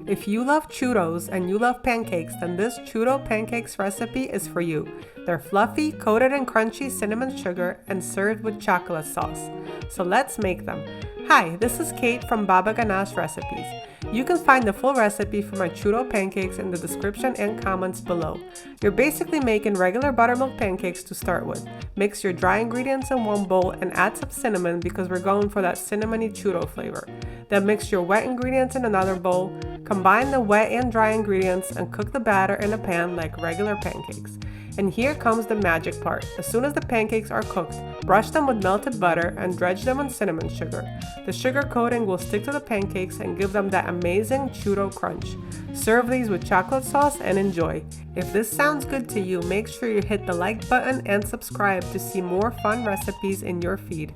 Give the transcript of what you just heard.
If you love churros and you love pancakes, then this Churro Pancakes recipe is for you. They're fluffy, coated in crunchy cinnamon sugar, and served with chocolate sauce. So let's make them. Hi, this is Kate from Baba Ganache Recipes. You can find the full recipe for my churro pancakes in the description and comments below. You're basically making regular buttermilk pancakes to start with. Mix your dry ingredients in one bowl and add some cinnamon because we're going for that cinnamony churro flavor. Then mix your wet ingredients in another bowl. Combine the wet and dry ingredients and cook the batter in a pan like regular pancakes. And here comes the magic part. As soon as the pancakes are cooked, brush them with melted butter and dredge them in cinnamon sugar. The sugar coating will stick to the pancakes and give them that amazing churro crunch. Serve these with chocolate sauce and enjoy. If this sounds good to you, make sure you hit the like button and subscribe to see more fun recipes in your feed.